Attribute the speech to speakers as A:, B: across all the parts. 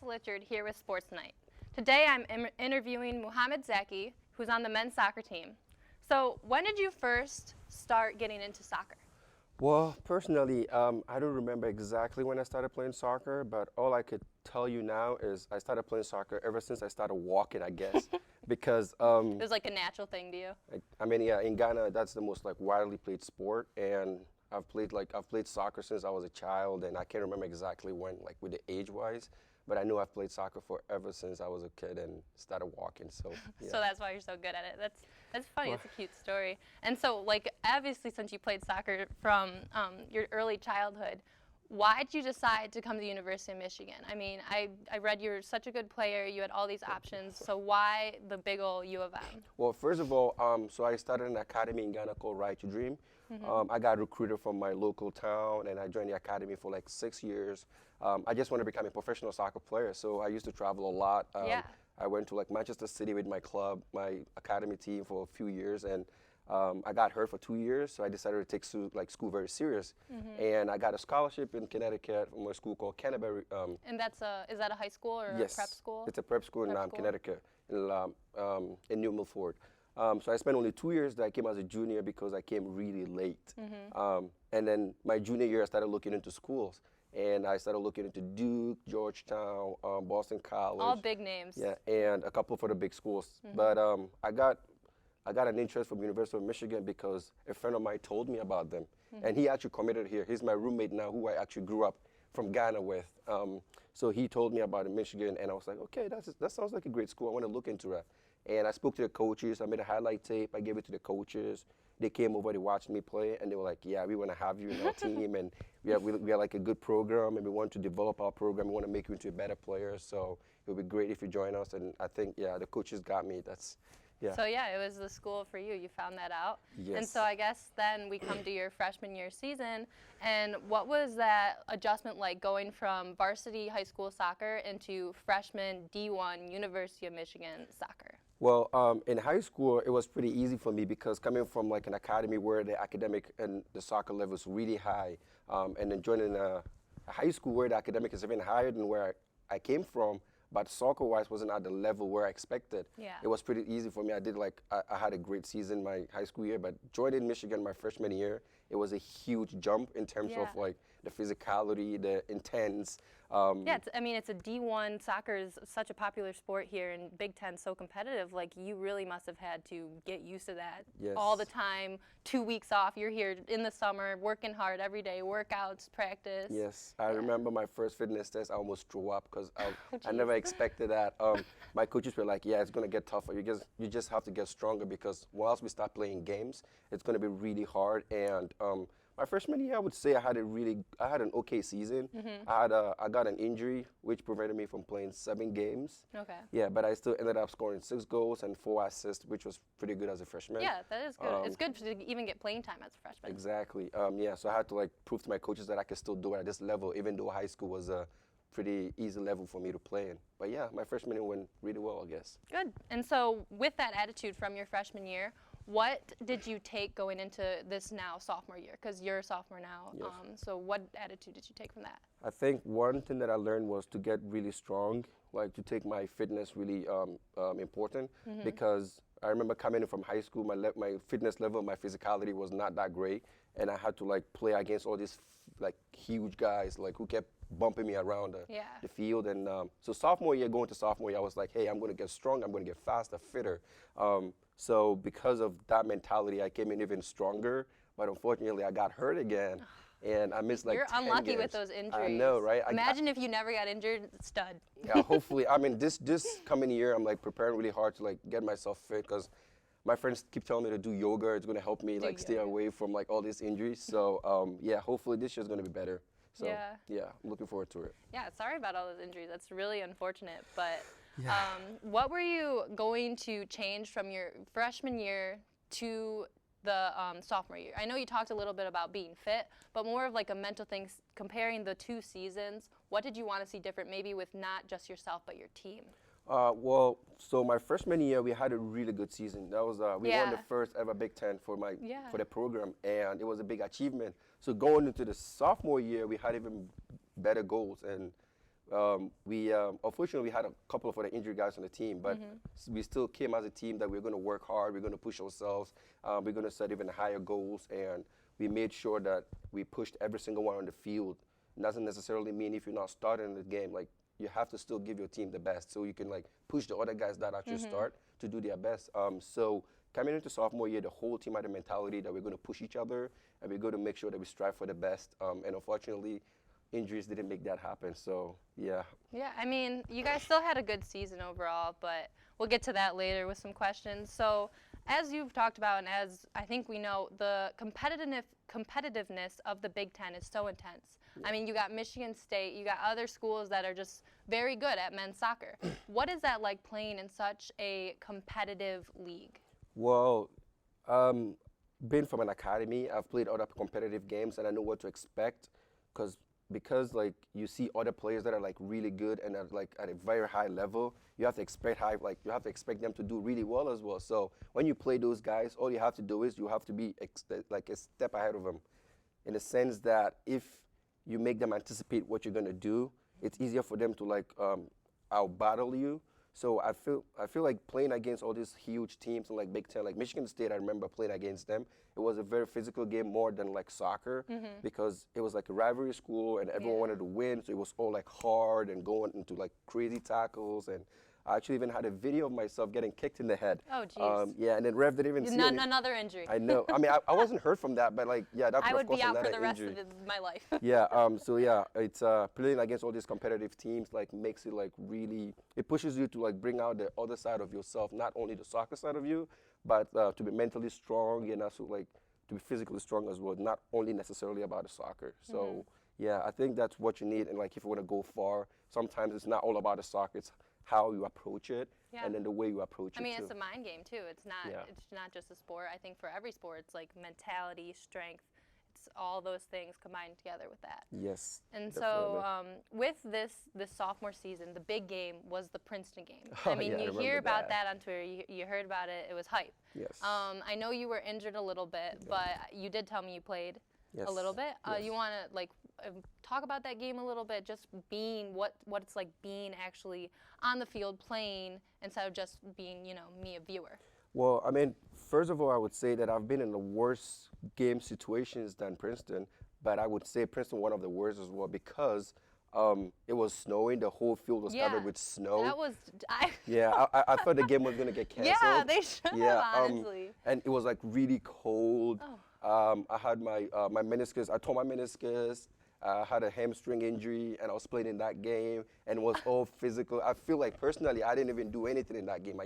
A: Lichard here with Sportsnite. Today I'm interviewing Mohammed Zakyi, who's on the men's soccer team. So when did you first start getting into soccer?
B: Well, personally, I don't remember exactly when I started playing soccer, but all I could tell you now is I started playing soccer ever since I started walking, I guess, because
A: It was like a natural thing to you?
B: in Ghana, that's the most widely played sport, and I've played soccer since I was a child, and I can't remember exactly when, with the age-wise, but I know I've played soccer ever since I was a kid and started walking. So yeah.
A: So that's why you're so good at it. That's funny. It's a cute story. And so, obviously, since you played soccer from your early childhood, why did you decide to come to the University of Michigan? I mean, I read you were such a good player. You had all these options. So why the big ol' U of M?
B: Well, first of all, so I started an academy in Ghana called Right to Dream. I got recruited from my local town, and I joined the academy for 6 years. I just want to become a professional soccer player, so I used to travel a lot.
A: Yeah.
B: I went to Manchester City with my club, my academy team for a few years, and I got hurt for 2 years, so I decided to take school very serious. And I got a scholarship in Connecticut from a school called Canterbury.
A: And is that a high school or
B: Yes,
A: a prep school?
B: it's a prep school in Connecticut, in New Milford. So I spent only 2 years there. I came as a junior because I came really late. And then my junior year, I started looking into schools. And I started looking into Duke, Georgetown, Boston College.
A: All big names.
B: Yeah, and a couple for the big schools. But I got an interest from University of Michigan because a friend of mine told me about them. And he actually committed here. He's my roommate now, who I actually grew up from Ghana with. So he told me about Michigan, and I was like, okay, that sounds like a great school. I want to look into that. And I spoke to the coaches. I made a highlight tape. I gave it to the coaches. They came over, they watched me play, and they were like, yeah, we want to have you in our team, and we are like a good program, and we want to develop our program. We want to make you into a better player, so it would be great if you join us. And I think, yeah, the coaches got me. Yeah.
A: So yeah, it was the school for you. You found that out.
B: Yes.
A: And so I guess then we come to your freshman year season. And what was that adjustment like going from varsity high school soccer into freshman D1 University of Michigan soccer?
B: Well, in high school, it was pretty easy for me because coming from an academy where the academic and the soccer level is really high, and then joining a high school where the academic is even higher than where I came from, but soccer-wise wasn't at the level where I expected.
A: Yeah.
B: It was pretty easy for me. I had a great season my high school year, but joining Michigan my freshman year, it was a huge jump in terms of the physicality, the intense.
A: Yeah, it's a D1. Soccer is such a popular sport here, and Big Ten so competitive. You really must have had to get used to that all the time. 2 weeks off. You're here in the summer, working hard every day, workouts, practice.
B: Yes, I remember my first fitness test. I almost threw up because I never expected that. My coaches were like, "Yeah, it's gonna get tougher. You just have to get stronger because once we start playing games, it's gonna be really hard." And my freshman year, I would say I had an okay season. I got an injury which prevented me from playing 7 games.
A: Okay.
B: Yeah, but I still ended up scoring 6 goals and 4 assists, which was pretty good as a freshman.
A: Yeah, that is good. It's good to even get playing time as a freshman.
B: Exactly. Yeah, so I had to prove to my coaches that I could still do it at this level, even though high school was a pretty easy level for me to play in. But yeah, my freshman year went really well, I guess.
A: Good. And so with that attitude from your freshman year, what did you take going into this now sophomore year? Because you're a sophomore now.
B: Yes.
A: So what attitude did you take from that?
B: I think one thing that I learned was to get really strong, to take my fitness really important, because I remember coming in from high school, my fitness level, my physicality was not that great, and I had to play against all these huge guys who kept bumping me around the field. And so going to sophomore year, I was like, hey, I'm going to get strong, I'm going to get faster, fitter. So because of that mentality, I came in even stronger, but unfortunately I got hurt again. And I missed 10
A: You're unlucky
B: games.
A: with those injuries.
B: I know, right?
A: Imagine if you never got injured, stud.
B: Yeah, hopefully. This coming year, I'm preparing really hard to get myself fit because my friends keep telling me to do yoga. It's going to help me stay away from all these injuries. So yeah, hopefully this year's going to be better. So yeah, I'm looking forward to it.
A: Yeah, sorry about all those injuries. That's really unfortunate. But what were you going to change from your freshman year to the sophomore year? I know you talked a little bit about being fit, but more of a mental thing, comparing the 2 seasons. What did you want to see different, maybe with not just yourself, but your team?
B: Well, so my freshman year, we had a really good season. That was we won the first ever Big Ten for the program, and it was a big achievement. So going into the sophomore year, we had even better goals, and We unfortunately we had a couple of other injured guys on the team, but we still came as a team that we're going to work hard. We're going to push ourselves. We're going to set even higher goals, and we made sure that we pushed every single one on the field. It doesn't necessarily mean if you're not starting the game, like you have to still give your team the best, so you can like push the other guys that actually start to do their best. So coming into sophomore year, the whole team had the mentality that we're going to push each other and we're going to make sure that we strive for the best. And unfortunately, injuries didn't make that happen. So yeah.
A: Yeah, I mean, you guys still had a good season overall, but we'll get to that later with some questions. So as you've talked about, and as I think we know, the competitiveness of the Big Ten is so intense. I mean, you got Michigan State, you got other schools that are just very good at men's soccer. What is that like playing in such a competitive league?
B: Well, being from an academy, I've played other competitive games and I know what to expect because like you see other players that are like really good and are like at a very high level, you have to expect them to do really well as well. So when you play those guys, all you have to do is you have to be like a step ahead of them, in the sense that if you make them anticipate what you're gonna do, it's easier for them to like out-battle you. So I feel like playing against all these huge teams in like Big Ten, like Michigan State, I remember playing against them. It was a very physical game more than like soccer because it was like a rivalry school and everyone wanted to win. So it was all like hard and going into like crazy tackles. And I actually even had a video of myself getting kicked in the head.
A: Oh, jeez.
B: Yeah, and then Rev didn't even see it.
A: Another injury.
B: I know. I mean, I wasn't hurt from that, but like, yeah, that
A: I
B: was
A: would be out for the
B: injury.
A: rest of my life.
B: Yeah. So yeah, it's playing against all these competitive teams like makes it like really. It pushes you to like bring out the other side of yourself, not only the soccer side of you, but to be mentally strong and also like to be physically strong as well. Not only necessarily about the soccer. So yeah, I think that's what you need. And like if you want to go far, sometimes it's not all about the soccer. It's how you approach it, and then the way you approach it.
A: I mean,
B: too.
A: it's a mind game too. It's not just a sport. I think for every sport, it's like mentality, strength. It's all those things combined together with that.
B: Yes.
A: And
B: definitely.
A: so with this sophomore season, the big game was the Princeton game.
B: Oh,
A: I mean,
B: yeah,
A: you
B: I
A: hear
B: remember
A: about
B: that.
A: that on Twitter. You heard about it. It was hype.
B: Yes.
A: I know you were injured a little bit, but you did tell me you played a little bit.
B: Yes.
A: You want to like talk about that game a little bit, just being what it's like being actually on the field playing instead of just being, me, a viewer.
B: Well, I mean, first of all, I would say that I've been in the worst game situations than Princeton, but I would say Princeton one of the worst as well because it was snowing. The whole field was covered with snow.
A: That was.
B: Yeah, I thought the game was gonna get canceled.
A: Yeah, they should have, honestly.
B: And it was like really cold.
A: Oh.
B: I had my meniscus. I tore my meniscus. I had a hamstring injury, and I was playing in that game, and it was all physical. I feel like personally, I didn't even do anything in that game.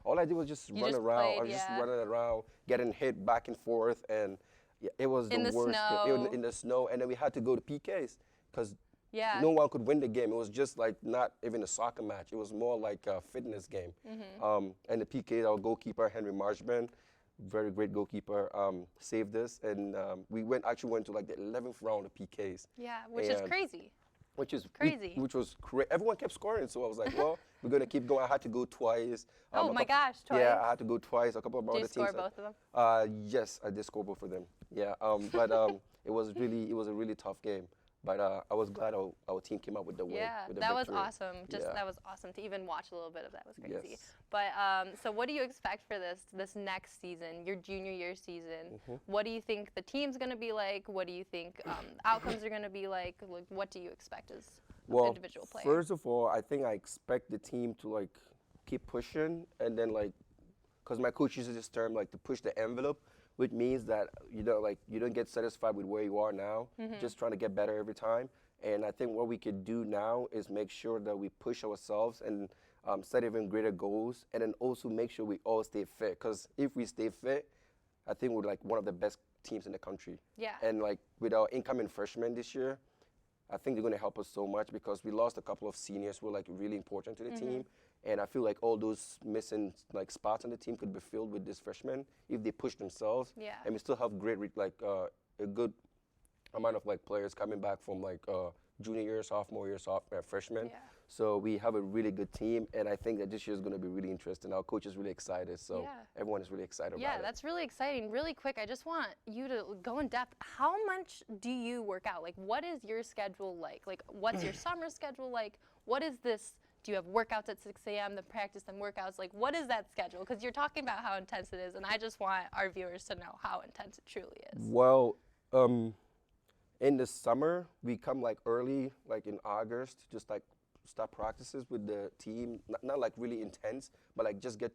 B: All I did was just run around.
A: Played,
B: I was just running around, getting hit back and forth, and it was the worst. In the snow, and then we had to go to PKs because no one could win the game. It was just like not even a soccer match. It was more like a fitness game. And the PK, our goalkeeper Henry Marshman, very great goalkeeper, saved us, and we went to like the 11th round of PKs.
A: Yeah, which is crazy.
B: Which is crazy. Which was great. Everyone kept scoring, so I was like, well, we're gonna keep going. I had to go twice.
A: Oh my gosh, twice.
B: Yeah, I had to go twice. A couple of other teams.
A: Did you score both of them?
B: Yes, I did score both of them. Yeah, but it was a really tough game. But I was glad our team came up with the win.
A: Yeah,
B: with the
A: that was
B: victory.
A: awesome. That was awesome to even watch a little bit of that was crazy.
B: Yes.
A: But so what do you expect for this next season, your junior year season? What do you think the team's going to be like? What do you think outcomes are going to be like? Like, what do you expect as an individual player?
B: First of all, I think I expect the team to like keep pushing, and then like, because my coach uses this term like to push the envelope, which means that you don't get satisfied with where you are now, just trying to get better every time. And I think what we could do now is make sure that we push ourselves and set even greater goals, and then also make sure we all stay fit. Because if we stay fit, I think we're like one of the best teams in the country.
A: Yeah.
B: And like with our incoming freshmen this year, I think they're going to help us so much because we lost a couple of seniors who were like really important to the team. And I feel like all those missing like spots on the team could be filled with these freshmen if they push themselves.
A: Yeah.
B: And we still have great a good amount of like players coming back from like junior year, sophomore year, freshman.
A: Yeah.
B: So we have a really good team, and I think that this year is going to be really interesting. Our coach is really excited, so everyone is really excited about it.
A: Yeah, that's really exciting. Really quick, I just want you to go in depth. How much do you work out? Like, what is your schedule like? Like, what's your summer schedule like? What is this? Do you have workouts at 6 a.m., then practice, then workouts? Like, what is that schedule? Because you're talking about how intense it is, and I just want our viewers to know how intense it truly is.
B: Well, in the summer, we come like early, like in August, just like start practices with the team. Not like really intense, but like just get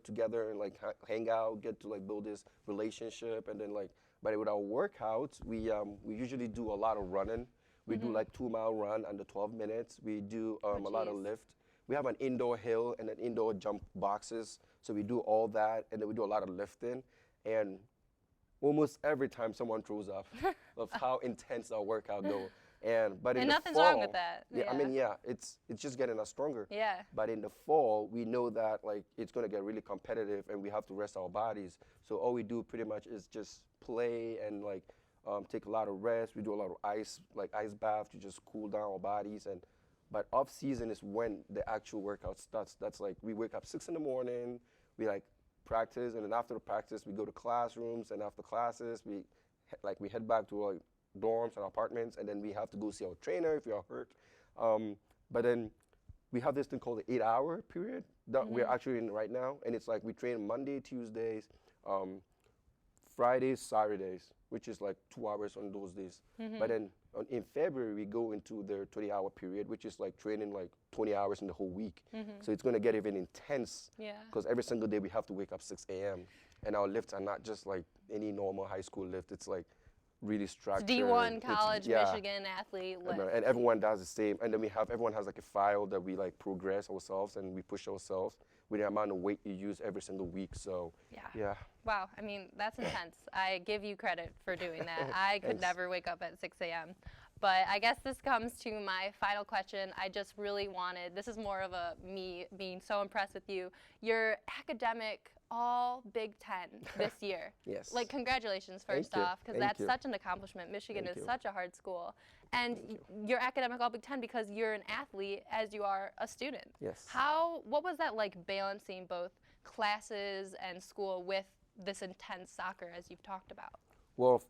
B: together and like hang out, get to like build this relationship, and then like. But with our workouts, we usually do a lot of running. We do like 2-mile run under 12 minutes. We do a lot of lift. We have an indoor hill and an indoor jump boxes. So we do all that, and then we do a lot of lifting. And almost every time someone throws up of how intense our workout goes. But in the
A: nothing's
B: fall,
A: wrong with that.
B: Yeah, I mean, it's just getting us stronger.
A: Yeah.
B: But in the fall, we know that like it's gonna get really competitive, and we have to rest our bodies. So all we do pretty much is just play and like take a lot of rest. We do a lot of ice baths to just cool down our bodies. But off season is when the actual workout starts. That's like we wake up 6 in the morning. We like practice, and then after the practice, we go to classrooms, and after classes, we head back to our dorms and apartments, and then we have to go see our trainer if we are hurt. But then we have this thing called the 8-hour period that we're actually in right now, and it's like we train Monday, Tuesdays, Fridays, Saturdays, which is like 2 hours on those days. But then in February, we go into the 20-hour period, which is like training like 20 hours in the whole week. So it's gonna get even intense, because every single day we have to wake up 6 a.m. And our lifts are not just like any normal high school lift. It's like really structured.
A: It's D1 college, Michigan athlete lift.
B: And everyone does the same. And then everyone has like a file that we like progress ourselves and we push ourselves with the amount of weight you use every single week. So yeah.
A: Wow, I mean, that's intense. I give you credit for doing that. I could never wake up at 6 a.m. But I guess this comes to my final question. I just really wanted, this is more of a me being so impressed with you. Your academic all Big Ten this year.
B: Yes.
A: Like, congratulations first off, because that's such an accomplishment. Michigan is such a hard school. And you're academic all Big Ten because you're an athlete as you are a student.
B: Yes.
A: What was that like balancing both classes and school with this intense soccer as you've talked about?
B: Well,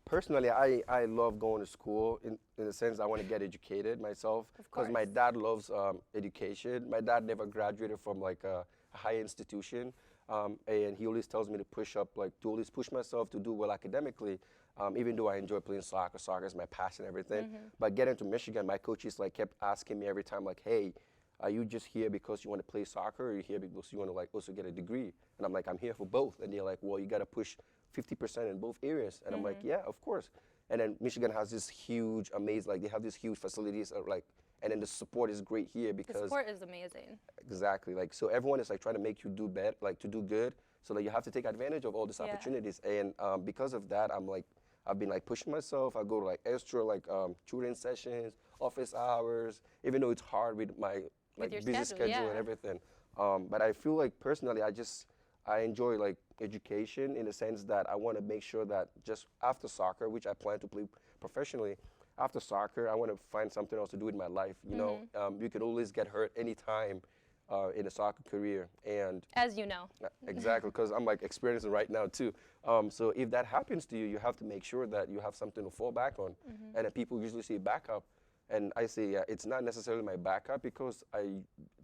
B: personally, I love going to school in the sense I want to get educated myself, because my dad loves education. My dad never graduated from like a high institution, and he always tells me to always push myself to do well academically, even though I enjoy playing soccer. Soccer is my passion and everything. But getting to Michigan, my coaches like kept asking me every time, like, hey, are you just here because you want to play soccer, or are you here because you want to like also get a degree? And I'm like, I'm here for both. And they're like, well, you got to push 50% in both areas. And I'm like, yeah, of course. And then Michigan has this huge, amazing, like they have these huge facilities, and then the support is great here because
A: the support is amazing.
B: Exactly. Like, so everyone is like trying to make you do better, like to do good. So like you have to take advantage of all these opportunities. And because of that, I've been like pushing myself. I go to like extra like tutoring sessions, office hours, even though it's hard with my busy schedule and everything. But I feel like personally, I enjoy like education in the sense that I want to make sure that just after soccer, which I plan to play professionally, after soccer, I want to find something else to do in my life. You know, you could always get hurt anytime in a soccer career, and
A: as you know,
B: exactly, because I'm like experiencing right now too. So if that happens to you, you have to make sure that you have something to fall back on, and then people usually say backup. And I say, it's not necessarily my backup because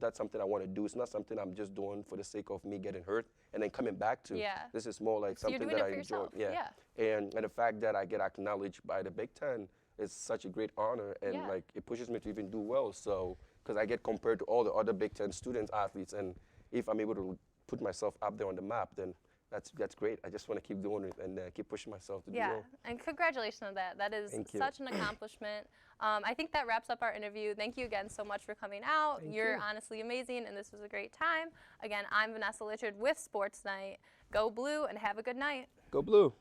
B: that's something I want to do. It's not something I'm just doing for the sake of me getting hurt and then coming back to. This is more like something that I enjoy. And the fact that I get acknowledged by the Big Ten is such a great honor, and like it pushes me to even do well. So, because I get compared to all the other Big Ten students, athletes, and if I'm able to put myself up there on the map, then that's great. I just want to keep doing it and keep pushing myself to do well.
A: And congratulations on that. That is such an accomplishment. I think that wraps up our interview. Thank you again so much for coming out. You're honestly amazing, and this was a great time. Again, I'm Vanessa Litchard with Sportsnite. Go Blue, and have a good night.
B: Go Blue.